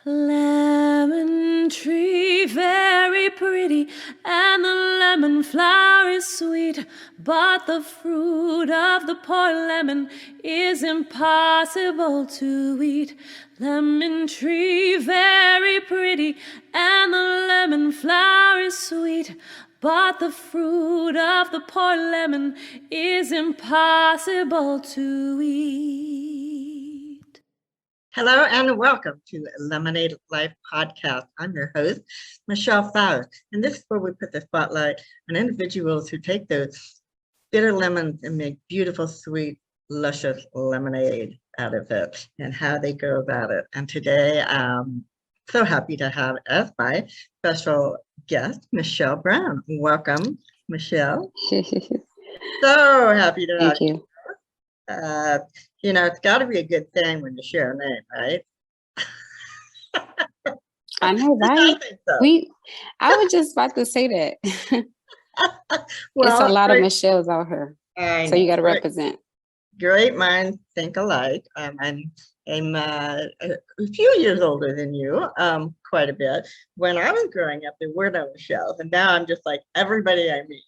Lemon tree, very pretty, and the lemon flower is sweet, but the fruit of the poor lemon is impossible to eat. Lemon tree, very pretty, and the lemon flower is sweet, but the fruit of the poor lemon is impossible to eat. Hello and welcome to Lemonade Life Podcast. I'm your host, Michelle Faust, and this is where we put the spotlight on individuals who take those bitter lemons and make beautiful, sweet, luscious lemonade out of it and how they go about it. And today, I'm so happy to have as my special guest, Michelle Brown. Welcome, Michelle. So happy to have Thank you. It's got to be a good thing when you share a name, right? I know, right? I think so. I was just about to say that. Well, it's a lot of Michelles out here, so you got to represent. Great minds think alike. I'm a few years older than you, quite a bit. When I was growing up, there were no Michelles, and now I'm just like everybody I meet.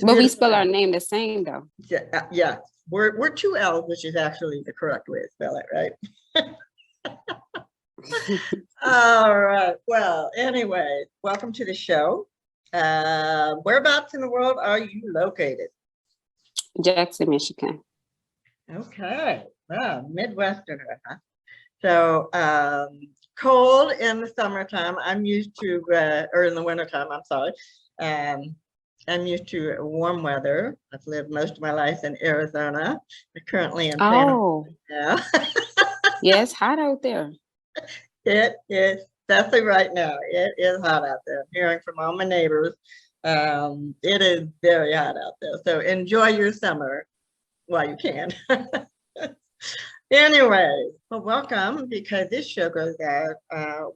But we spell our name the same, though. Yeah. We're two L's, which is actually the correct way to spell it, right? All right. Well, anyway, welcome to the show. Whereabouts in the world are you located? Jackson, Michigan. Okay. Well, Midwesterner, huh? So cold in the summertime. I'm used to, or in the wintertime, I'm sorry. I'm used to warm weather. I've lived most of my life in Arizona. I'm currently in Panama. Yeah, It is, especially right now. It is hot out there. I'm hearing from all my neighbors. It is very hot out there. So enjoy your summer while you can. Anyway, well, welcome, because this show goes out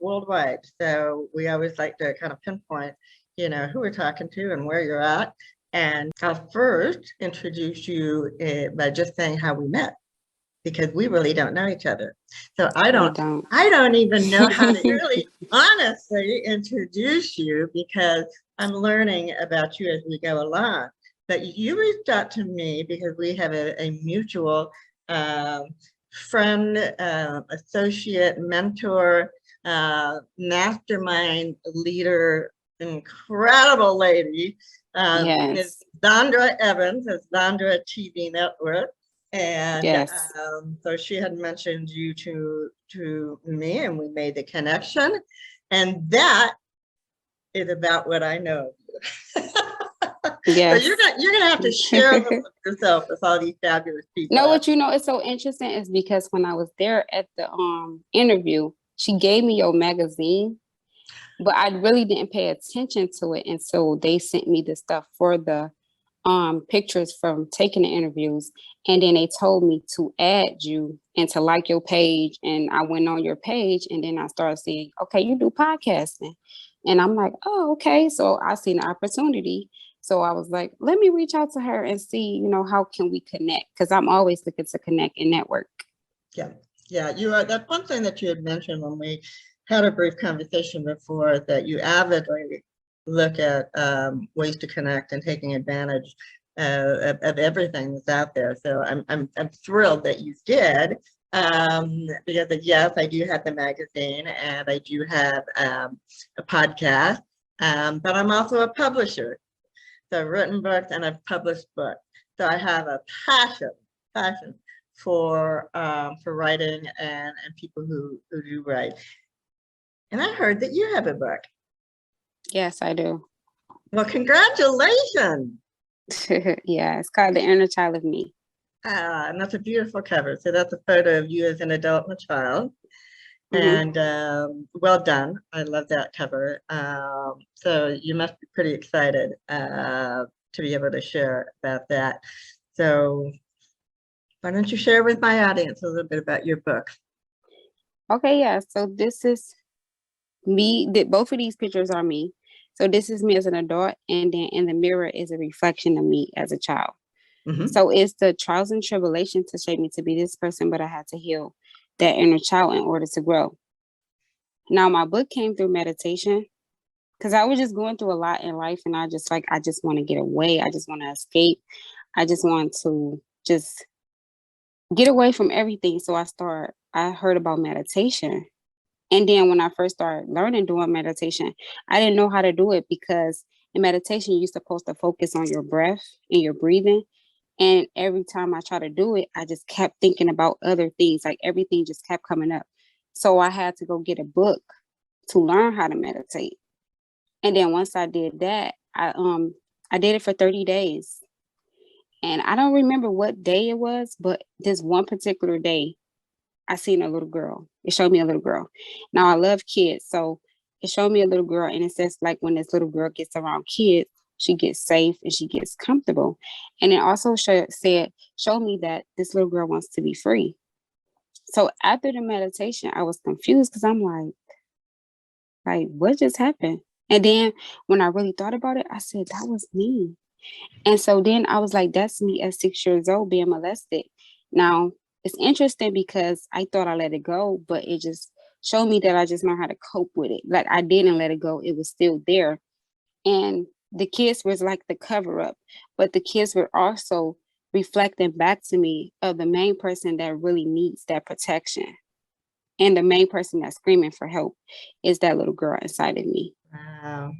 worldwide. So we always like to kind of pinpoint who we're talking to and where you're at. And I'll first introduce you by just saying how we met, because we really don't know each other. So I don't even know how to really honestly introduce you, because I'm learning about you as we go along. But you reached out to me because we have a mutual friend, associate, mentor, mastermind leader, incredible lady, is Zandra Evans, of Zandra TV Network. And so she had mentioned you to me, and we made the connection. And that is about what I know of you. Yes. So you're gonna have to share with yourself with all these fabulous people. No, what it's so interesting is because when I was there at the interview, she gave me your magazine, but I really didn't pay attention to it. And so they sent me the stuff for the pictures from taking the interviews. And then they told me to add you and to like your page. And I went on your page, and then I started seeing, okay, you do podcasting. And I'm like, oh, okay. So I seen the opportunity. So I was like, let me reach out to her and see, how can we connect? Because I'm always looking to connect and network. Yeah. You are. That's one thing that you had mentioned when we had a brief conversation before, that you avidly look at ways to connect and taking advantage of everything that's out there. So I'm thrilled that you did, because yes, I do have the magazine, and I do have a podcast, but I'm also a publisher. So I've written books and I've published books. So I have a passion for writing and people who do write. And I heard that you have a book. Yes, I do. Well, congratulations. Yeah, it's called The Inner Child of Me. And that's a beautiful cover. So that's a photo of you as an adult and a child. Mm-hmm. And well done. I love that cover. So you must be pretty excited to be able to share about that. So why don't you share with my audience a little bit about your book? Okay, yeah. So this is me. Both of these pictures are me. So this is me as an adult, and then in the mirror is a reflection of me as a child. Mm-hmm. So it's the trials and tribulations to shape me to be this person, but I had to heal. that inner child in order to grow. Now, my book came through meditation because I was just going through a lot in life, and I just want to get away. I just want to escape. I just want to just get away from everything. So I heard about meditation. And then when I first started learning doing meditation, I didn't know how to do it because in meditation, you're supposed to focus on your breath and your breathing. And every time I try to do it, I just kept thinking about other things. Like everything just kept coming up. So I had to go get a book to learn how to meditate. And then once I did that, I did it for 30 days. And I don't remember what day it was, but this one particular day, I seen a little girl. It showed me a little girl. Now I love kids, so it showed me a little girl, and it says like when this little girl gets around kids, she gets safe and she gets comfortable. And it also showed me that this little girl wants to be free. So after the meditation, I was confused because I'm like what just happened? And then when I really thought about it, I said that was me. And so then I was like, that's me at 6 years old being molested. Now, it's interesting because I thought I let it go, but it just showed me that I just know how to cope with it. Like I didn't let it go. It was still there. And the kids was like the cover up, but the kids were also reflecting back to me of the main person that really needs that protection. And the main person that's screaming for help is that little girl inside of me. Wow.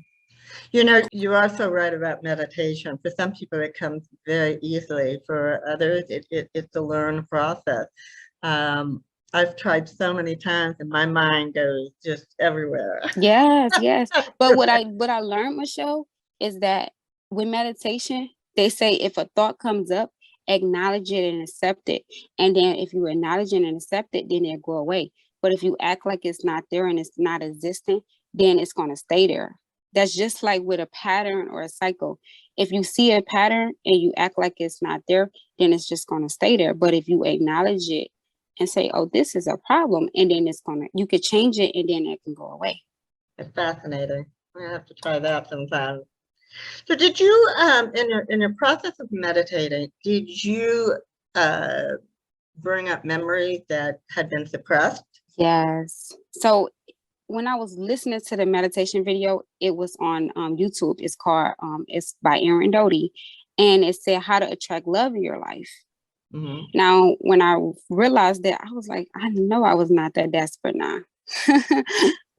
You know, you are so right about meditation. For some people, it comes very easily. For others, it's a learned process. I've tried so many times and my mind goes just everywhere. Yes, yes. But what I learned, Michelle, is that with meditation, they say if a thought comes up, acknowledge it and accept it. And then if you acknowledge it and accept it, then it'll go away. But if you act like it's not there and it's not existing, then it's going to stay there. That's just like with a pattern or a cycle. If you see a pattern and you act like it's not there, then it's just going to stay there. But if you acknowledge it and say, oh, this is a problem, and then you could change it and then it can go away. It's fascinating. I have to try that sometime. So did you, in your process of meditating, did you bring up memories that had been suppressed? Yes. So when I was listening to the meditation video, it was on YouTube. It's called, it's by Aaron Doty, and it said how to attract love in your life. Mm-hmm. Now, when I realized that, I was like, I know I was not that desperate now.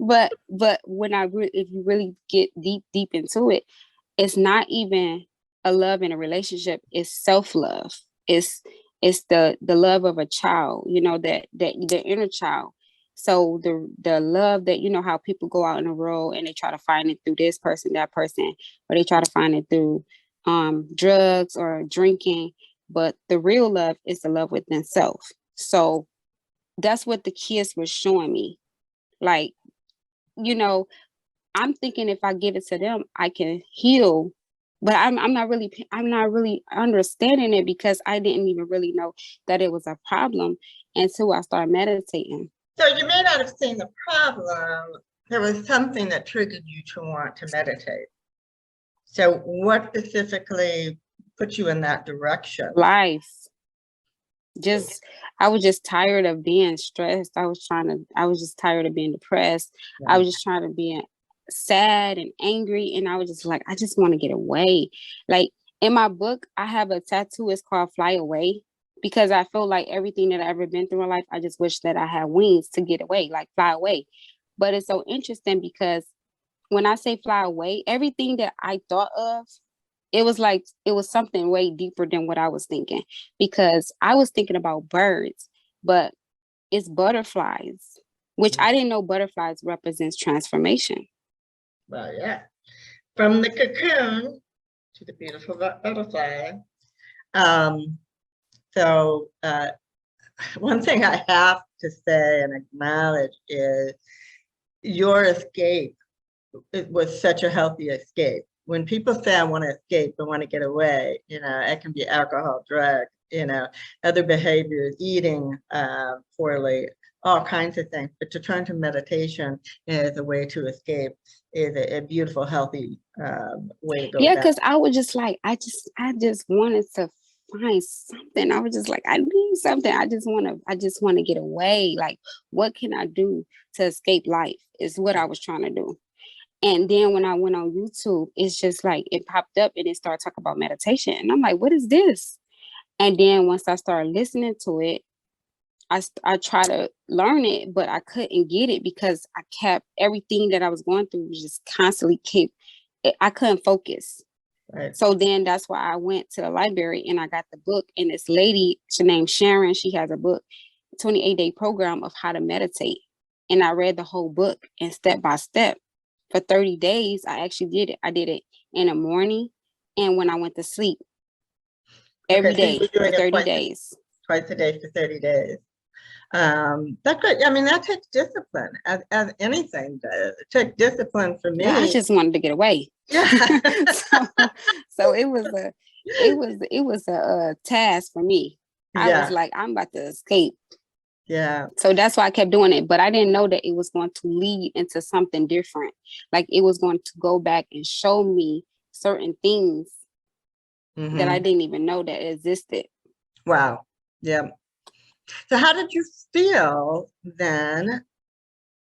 but when if you really get deep into it, it's not even a love in a relationship. It's self-love. It's the love of a child, you know, that the inner child. So the love that, you know, how people go out in the world and they try to find it through this person, that person, or they try to find it through drugs or drinking. But the real love is the love within self. So that's what the kids were showing me. Like, you know, I'm thinking if I give it to them, I can heal. But I'm not really understanding it because I didn't even really know that it was a problem until I started meditating. So you may not have seen the problem. There was something that triggered you to want to meditate. So what specifically put you in that direction? Life. I was just tired of being stressed. I was just tired of being depressed. Yeah. I was just trying to be sad and angry. And I was just like, I just want to get away. Like in my book, I have a tattoo. It's called Fly Away, because I feel like everything that I've ever been through in life, I just wish that I had wings to get away, like fly away. But it's so interesting because when I say fly away, everything that I thought of, it was something way deeper than what I was thinking, because I was thinking about birds, but it's butterflies, which I didn't know butterflies represents transformation. Well, yeah. From the cocoon to the beautiful butterfly. So one thing I have to say and acknowledge is your escape. It was such a healthy escape. When people say I want to escape, I want to get away, you know, it can be alcohol, drugs, you know, other behaviors, eating poorly, all kinds of things. But to turn to meditation as a way to escape is a beautiful, healthy way to go. Yeah, because I was just like, I just wanted to find something. I was just like, I need something. I just want to get away. Like, what can I do to escape life is what I was trying to do. And then when I went on YouTube, it's just like it popped up and it started talking about meditation. And I'm like, what is this? And then once I started listening to it, I tried to learn it, but I couldn't get it because I kept everything that I was going through was just constantly I couldn't focus. Right. So then that's why I went to the library and I got the book. And this lady, she named Sharon, she has a book, 28-day program of how to meditate. And I read the whole book and step by step. For 30 days, I actually did it. I did it in the morning and when I went to sleep every Okay, so day you're doing for it 30 days. twice a day for 30 days. That's good. I mean, that takes discipline, as anything does. It took discipline for me. Yeah, I just wanted to get away. Yeah. so it was a task for me. I was like, I'm about to escape. Yeah. So that's why I kept doing it. But I didn't know that it was going to lead into something different. Like it was going to go back and show me certain things that I didn't even know that existed. Wow. Yeah. So how did you feel then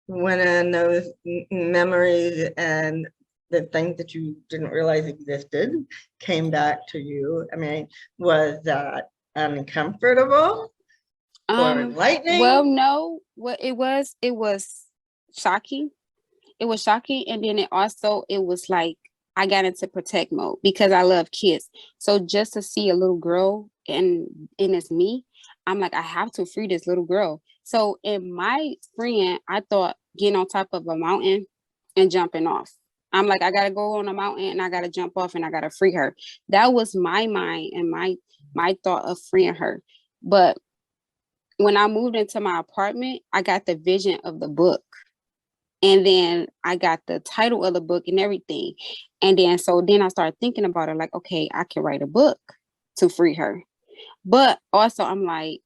when those memories and the things that you didn't realize existed came back to you? I mean, was that uncomfortable or enlightening? Well, no, what it was shocking. It was shocking. And then it was like I got into protect mode because I love kids. So just to see a little girl and it's me, I'm like, I have to free this little girl. So in my friend, I thought getting on top of a mountain and jumping off. I'm like, I gotta go on a mountain and I gotta jump off and I gotta free her. That was my mind and my thought of freeing her. But when I moved into my apartment, I got the vision of the book. And then I got the title of the book and everything. And then I started thinking about it like, okay, I can write a book to free her. But also I'm like,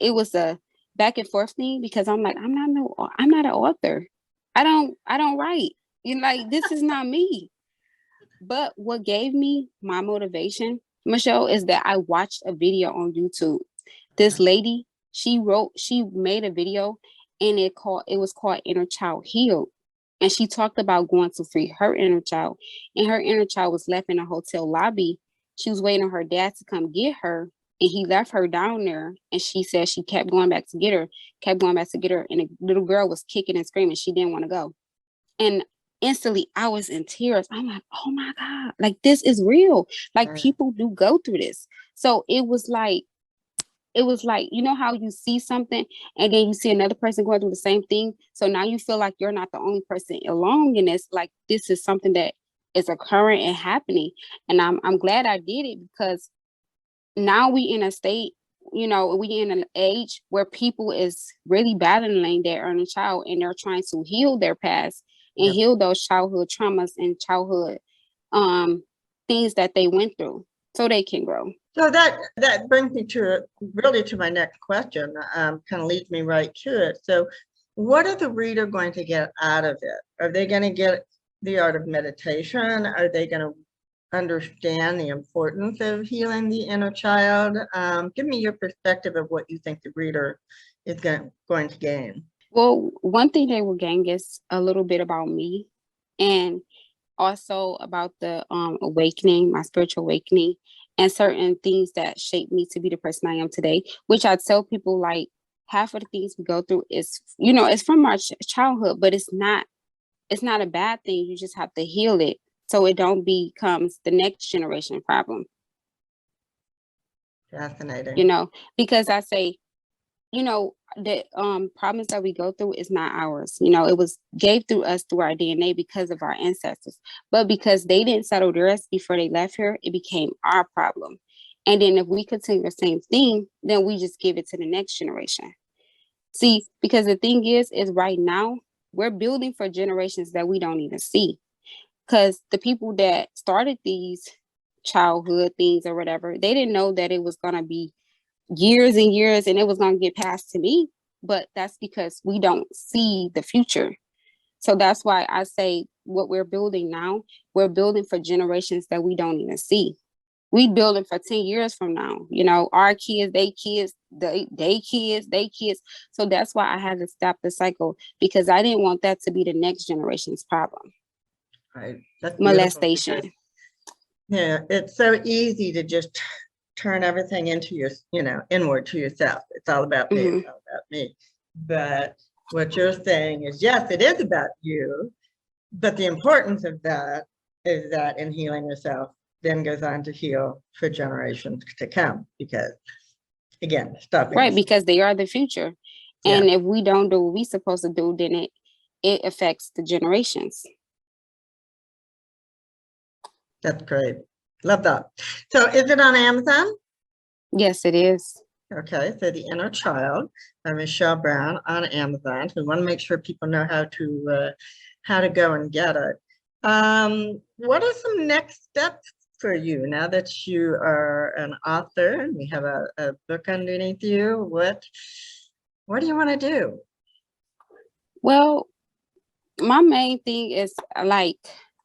it was a back and forth thing because I'm like, I'm not an author. I don't write. You know, like this is not me. But what gave me my motivation, Michelle, is that I watched a video on YouTube. This lady, she made a video and it was called Inner Child Healed. And she talked about going to free her inner child. And her inner child was left in a hotel lobby. She was waiting on her dad to come get her. And he left her down there. And she said she kept going back to get her. And the little girl was kicking and screaming. She didn't want to go. And instantly I was in tears. I'm like, oh my God, like this is real. Like people do go through this. So it was like, you know how you see something and then you see another person going through the same thing. So now you feel like you're not the only person alone in this. Like this is something that is occurring and happening. And I'm glad I did it because now we in a state, you know, we in an age where people is really battling their inner child and they're trying to heal their past and heal those childhood traumas and childhood things that they went through so they can grow. So that brings me to my next question, kind of leads me right to it. So what is the reader going to get out of it? Are they going to get the art of meditation? Are they going to understand the importance of healing the inner child? Give me your perspective of what you think the reader is going to gain. Well, one thing they will gain is a little bit about me and also about the awakening, my spiritual awakening, and certain things that shaped me to be the person I am today, which I tell people like half of the things we go through is, you know, it's from our childhood, but it's not a bad thing. You just have to heal it so it don't becomes the next generation problem. Fascinating. You know, because I say, you know, the problems that we go through is not ours. You know, it was gave through us through our DNA because of our ancestors. But because they didn't settle theirs before they left here, it became our problem. And then if we continue the same thing, then we just give it to the next generation. See, because the thing is right now, we're building for generations that we don't even see. Because the people that started these childhood things or whatever, they didn't know that it was going to be years and years and it was going to get passed to me. But that's because we don't see the future. So that's why I say what we're building now, we're building for generations that we don't even see. we building for 10 years from now, you know, our kids, they kids, they kids, they kids. So that's why I had to stop the cycle, because I didn't want that to be the next generation's problem. Right. That's beautiful because, Molestation. yeah, it's so easy to just turn everything into your, inward to yourself. It's all about me. Hmm. It's all about me. But what you're saying is, yes, it is about you, but the importance of that is that in healing yourself then goes on to heal for generations to come, because again, stopping. Right, because they are the future. Yeah. And if we don't do what we're supposed to do, then it affects the generations. That's great. Love that. So is it on Amazon? Yes, it is. Okay, so The Inner Child by Michelle Brown on Amazon. So we want to make sure people know how to go and get it. What are some next steps for you now that you are an author and we have a book underneath you? What do you want to do? Well, my main thing is, like,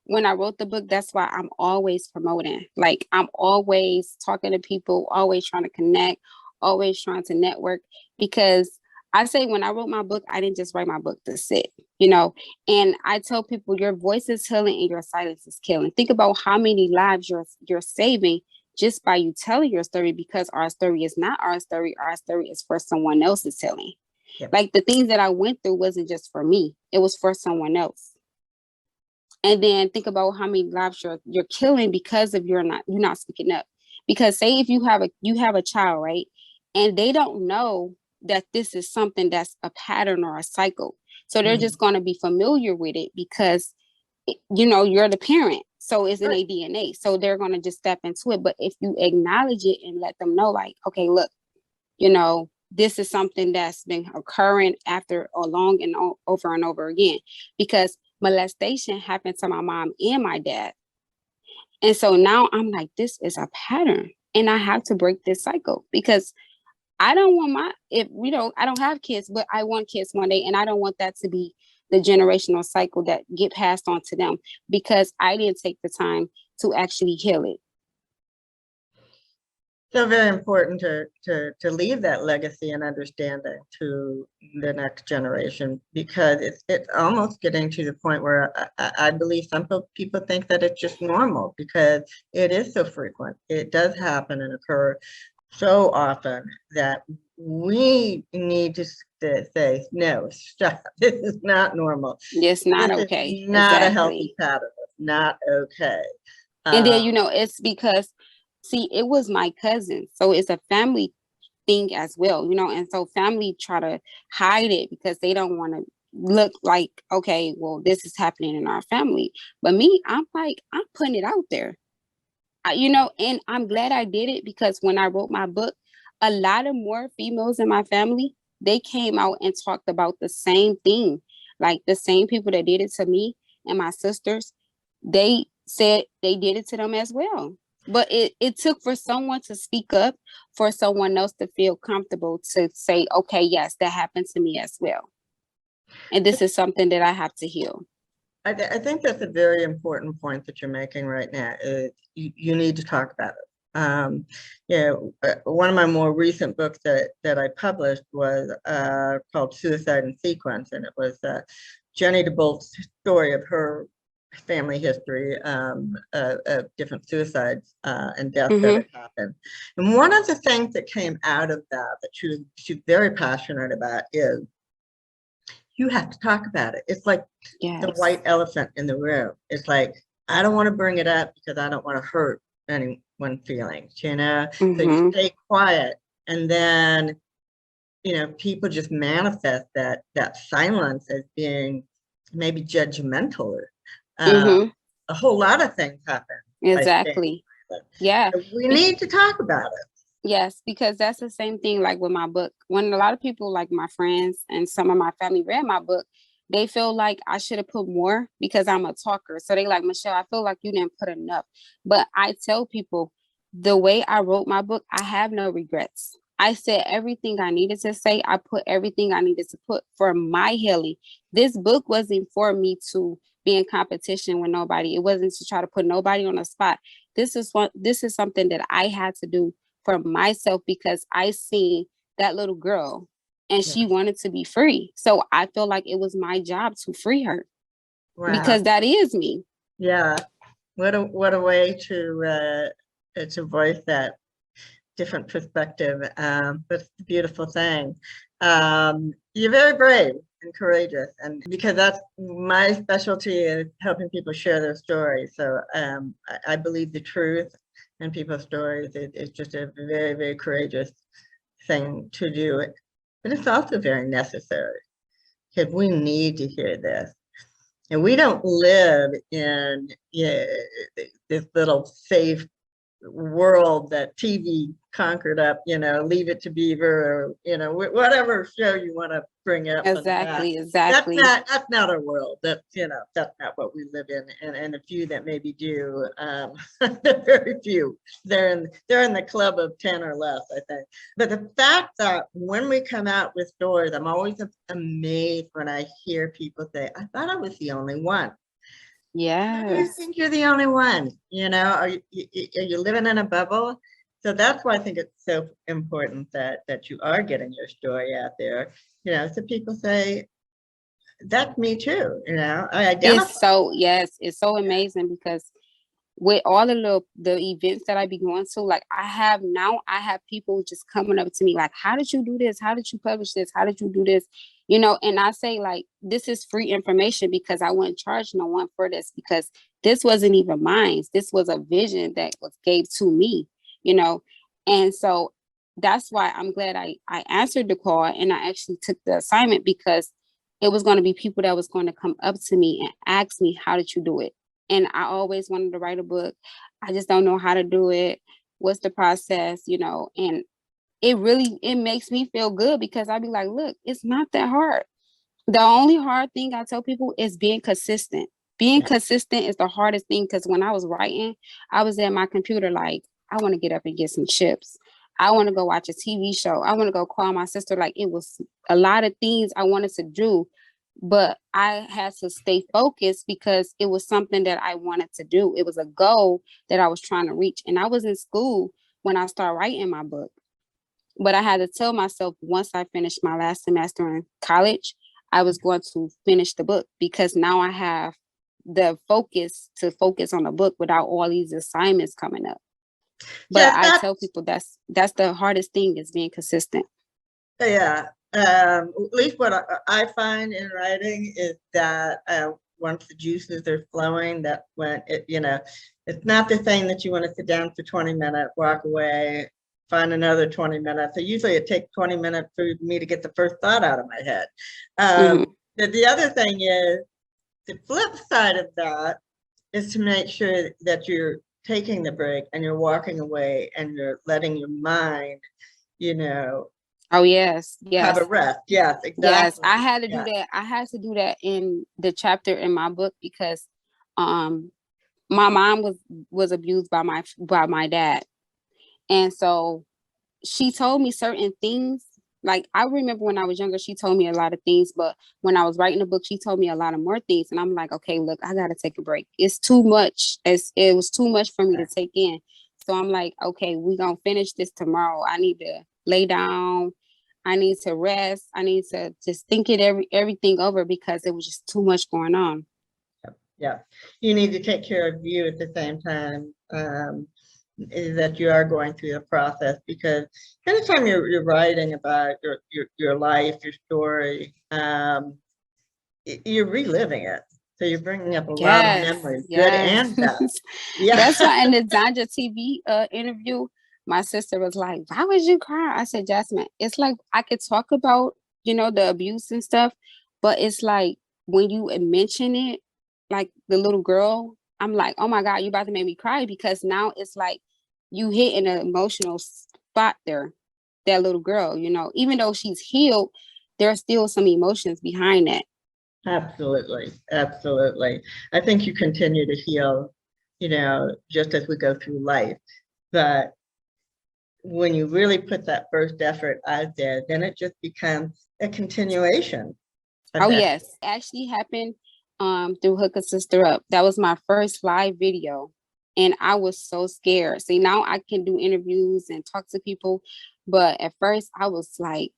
when I wrote the book, that's why I'm always promoting. Like, I'm always talking to people, always trying to connect, always trying to network. Because I say, when I wrote my book, I didn't just write my book to sit, you know. And I tell people, your voice is healing and your silence is killing. Think about how many lives you're saving just by you telling your story, because our story is not our story. Our story is for someone else's telling. Yep. Like, the things that I went through wasn't just for me. It was for someone else. And then think about how many lives you're killing because of you're not speaking up. Because say if you have a child, right? And they don't know that this is something that's a pattern or a cycle. So they're just going to be familiar with it because, you're the parent. So it's in their DNA. So they're going to just step into it. But if you acknowledge it and let them know, like, okay, look, this is something that's been occurring after or long and over and over again, because molestation happened to my mom and my dad. And so now I'm like, this is a pattern and I have to break this cycle, because I don't want I don't have kids, but I want kids one day. And I don't want that to be the generational cycle that get passed on to them, because I didn't take the time to actually heal it. So very important to leave that legacy and understanding to the next generation, because it's almost getting to the point where I believe some people think that it's just normal because it is so frequent. It does happen and occur so often that we need to say, no, stop. This is not normal. It's not This okay. is not a healthy Exactly. pattern. It's not okay. And then, it's because, see, it was my cousin. So it's a family thing as well, and so family try to hide it because they don't want to look like, okay, well, this is happening in our family. But me, I'm like, I'm putting it out there, and I'm glad I did it, because when I wrote my book, a lot of more females in my family, they came out and talked about the same thing. Like, the same people that did it to me and my sisters, they said they did it to them as well. But it took for someone to speak up, for someone else to feel comfortable to say, okay, yes, that happened to me as well. And this is something that I have to heal. I think that's a very important point that you're making right now. You need to talk about it. One of my more recent books that I published was called Suicide in Sequence, and it was Jenny DeBolt's story of her family history of different suicides and deaths that had happened. And one of the things that came out of that she's very passionate about is you have to talk about it. It's like the white elephant in the room. It's like, I don't want to bring it up because I don't want to hurt anyone's feelings, So you stay quiet, and then, people just manifest that silence as being maybe judgmental. A whole lot of things happen. Exactly. Yeah. So we need to talk about it. Yes, because that's the same thing like with my book. When a lot of people, like my friends and some of my family, read my book, they feel like I should have put more because I'm a talker. So they like, Michelle, I feel like you didn't put enough. But I tell people, the way I wrote my book, I have no regrets. I said everything I needed to say. I put everything I needed to put for my healing. This book wasn't for me to be in competition with nobody. It wasn't to try to put nobody on the spot. this is something that I had to do for myself because I seen that little girl and Yeah. she wanted to be free. So I feel like it was my job to free her Wow. because that is me. Yeah. What a way to voice that different perspective. That's a beautiful thing. You're very brave and courageous, and because that's my specialty is helping people share their stories. So I believe the truth in people's stories is just a very, very courageous thing to do. But it's also very necessary because we need to hear this. And we don't live in this little safe world that TV conquered up, Leave It to Beaver, or, whatever show you want to bring up. Exactly. That's not our world. That's not what we live in. And a few that maybe do, very few. They're in the club of 10 or less, I think. But the fact that when we come out with stories, I'm always amazed when I hear people say, I thought I was the only one. How do you Yes. think you're the only one? Are you living in a bubble? So that's why I think it's so important that you are getting your story out there. So people say, that's me too. I identify. It's so amazing because with all of the events that I be going to, like I have people just coming up to me like, how did you do this? How did you publish this? How did you do this? And I say like, this is free information because I wouldn't charge no one for this because this wasn't even mine. This was a vision that was gave to me, and so that's why I'm glad I answered the call and I actually took the assignment because it was going to be people that was going to come up to me and ask me, how did you do it? And I always wanted to write a book. I just don't know how to do it. What's the process, and it makes me feel good because I be like, look, it's not that hard. The only hard thing I tell people is being consistent. Being consistent is the hardest thing because when I was writing, I was at my computer like, I want to get up and get some chips. I want to go watch a TV show. I want to go call my sister. Like it was a lot of things I wanted to do, but I had to stay focused because it was something that I wanted to do. It was a goal that I was trying to reach. And I was in school when I started writing my book. But I had to tell myself once I finished my last semester in college, I was going to finish the book because now I have the focus to focus on the book without all these assignments coming up. But Yeah, I tell people that's the hardest thing is being consistent. yeah. At least what I find in writing is that once the juices are flowing, that when it's not the thing that you want to sit down for 20 minutes, walk away, find another 20 minutes. So usually it takes 20 minutes for me to get the first thought out of my head. The other thing is, the flip side of that is to make sure that you're taking the break and you're walking away and you're letting your mind, Oh, yes. have a rest. Yes, exactly. Yes, I had to do that. I had to do that in the chapter in my book because my mom was abused by my dad. And so she told me certain things. Like I remember when I was younger, she told me a lot of things, but when I was writing the book, she told me a lot of more things. And I'm like, okay, look, I gotta take a break. It's too much. It was too much for me to take in. So I'm like, okay, we're gonna finish this tomorrow. I need to lay down. I need to rest. I need to just think everything over because it was just too much going on. Yeah, you need to take care of you at the same time. Is that you are going through the process because anytime you're writing about your life, your story, you're reliving it. So you're bringing up a lot of memories, good and bad. Yeah. That's why in the Zanja TV interview, my sister was like, why would you cry? I said, Jasmine, it's like I could talk about, the abuse and stuff, but it's like when you mention it, like the little girl, I'm like, oh my God, you about to make me cry because now it's like you hit an emotional spot there, that little girl, even though she's healed, there are still some emotions behind that. Absolutely. Absolutely. I think you continue to heal, just as we go through life. But when you really put that first effort out there, then it just becomes a continuation. Oh, yes. It actually happened through Hook a Sister Up. That was my first live video. And I was so scared. See, now I can do interviews and talk to people. But at first I was like,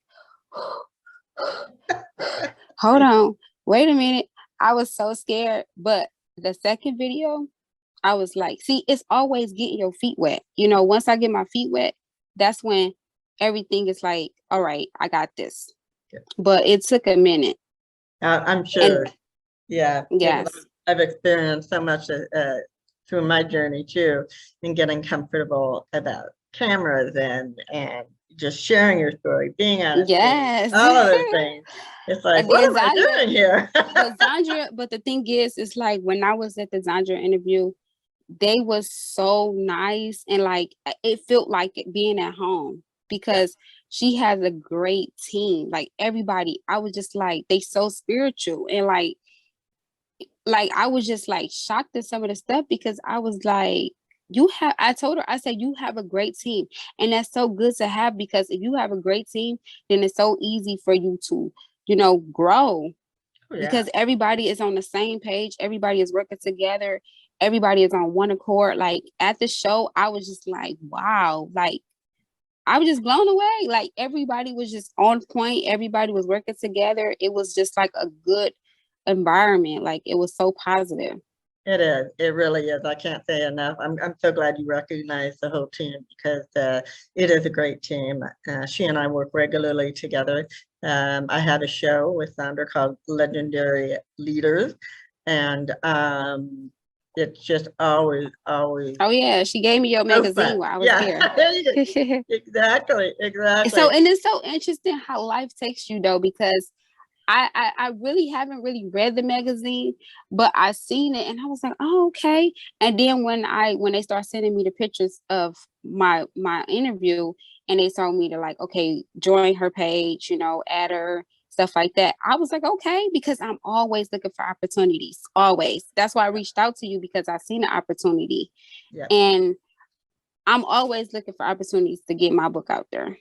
hold on, wait a minute. I was so scared. But the second video, I was like, see, it's always getting your feet wet. You know, once I get my feet wet, that's when everything is like, all right, I got this. Yeah. But it took a minute. I'm sure. Yeah. Yes. I've experienced so much through my journey too, in getting comfortable about cameras and just sharing your story, being on stage, Yes. all of those things. It's like, And what then am I doing here? but the thing is, it's like when I was at the Zandra interview, they was so nice and like it felt like it being at home because she has a great team. Like everybody, I was just like, they so spiritual and like I was just like shocked at some of the stuff because I was like, I told her, I said, you have a great team. And that's so good to have because if you have a great team, then it's so easy for you to, grow because everybody is on the same page. Everybody is working together. Everybody is on one accord. Like at the show, I was just like, wow, like I was just blown away. Like everybody was just on point. Everybody was working together. It was just like a good environment. Like it was so positive. It is. It really is. I can't say enough. I'm so glad you recognize the whole team because it is a great team. She and I work regularly together. I had a show with Sandra called Legendary Leaders, and it's just always. Oh yeah, she gave me your magazine while I was there. Exactly. So, and it's so interesting how life takes you though, because I really haven't really read the magazine, but I seen it and I was like, oh, okay. And then when they start sending me the pictures of my interview and they told me to like, okay, join her page, add her, stuff like that. I was like, okay, because I'm always looking for opportunities. Always. That's why I reached out to you because I seen an opportunity. Yeah. And I'm always looking for opportunities to get my book out there.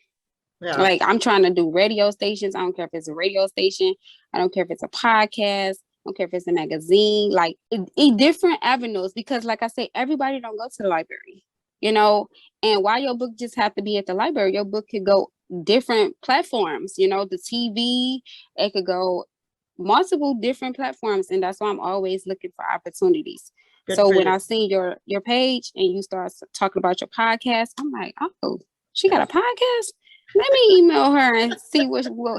Yeah. Like I'm trying to do radio stations. I don't care if it's a radio station. I don't care if it's a podcast. I don't care if it's a magazine. Like different avenues because like I say, everybody don't go to the library, and why your book just have to be at the library? Your book could go different platforms, the TV, it could go multiple different platforms. And that's why I'm always looking for opportunities. Good so when I see your page and you start talking about your podcast, I'm like, oh, she got a podcast? Let me email her and see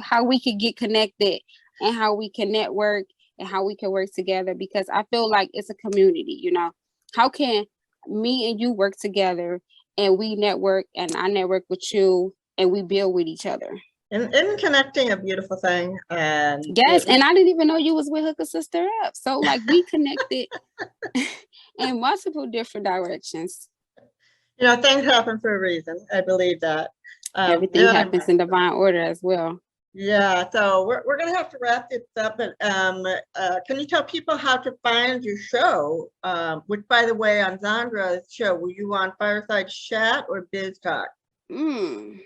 how we can get connected and how we can network and how we can work together because I feel like it's a community, How can me and you work together and we network and I network with you and we build with each other? And connecting, a beautiful thing. And yes, and I didn't even know you was with Hook a Sister Up. So like we connected in multiple different directions. Things happen for a reason. I believe that. Everything happens in divine order as well. Yeah, so we're gonna have to wrap this up. But can you tell people how to find your show? Which, by the way, on Zandra's show, were you on Fireside Chat or Biz Talk? That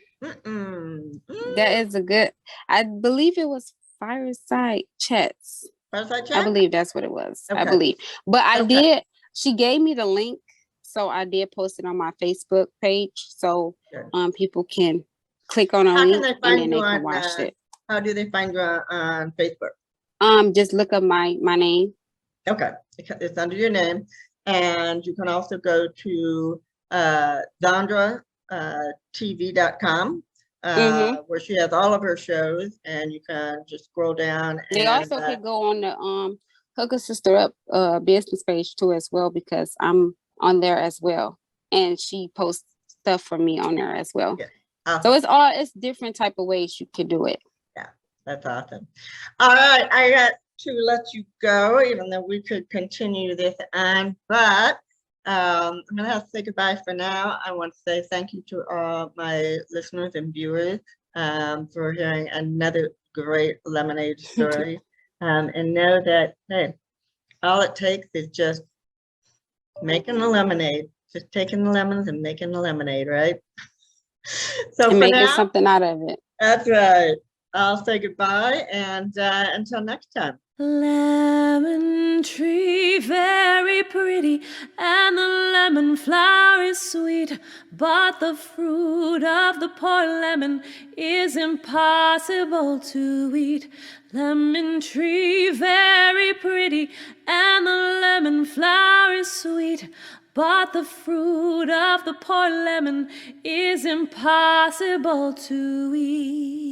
is a good. I believe it was Fireside Chats. Fireside Chat. I believe that's what it was. Okay. I believe, but I did. She gave me the link. So I did post it on my Facebook page, so people can click on a link and then they can watch it. How do they find you on Facebook? Just look up my name. Okay, it's under your name, and you can also go to ZandraTV.com, where she has all of her shows, and you can just scroll down. They also could go on the Hook a Sister Up business page too as well because I'm on there as well, and she posts stuff for me on there as well. Yeah. So it's different type of ways you can do it. Yeah, that's awesome. All right, I got to let you go, even though we could continue this on, but I'm gonna have to say goodbye for now. I want to say thank you to all my listeners and viewers for hearing another great lemonade story, and know that hey, all it takes is just making the lemonade, just taking the lemons and making the lemonade, right? So and making something out of it. That's right. I'll say goodbye and until next time. Lemon tree, very pretty, and the lemon lemon flower is sweet, but the fruit of the poor lemon is impossible to eat. Lemon tree very pretty, and the lemon flower is sweet, but the fruit of the poor lemon is impossible to eat.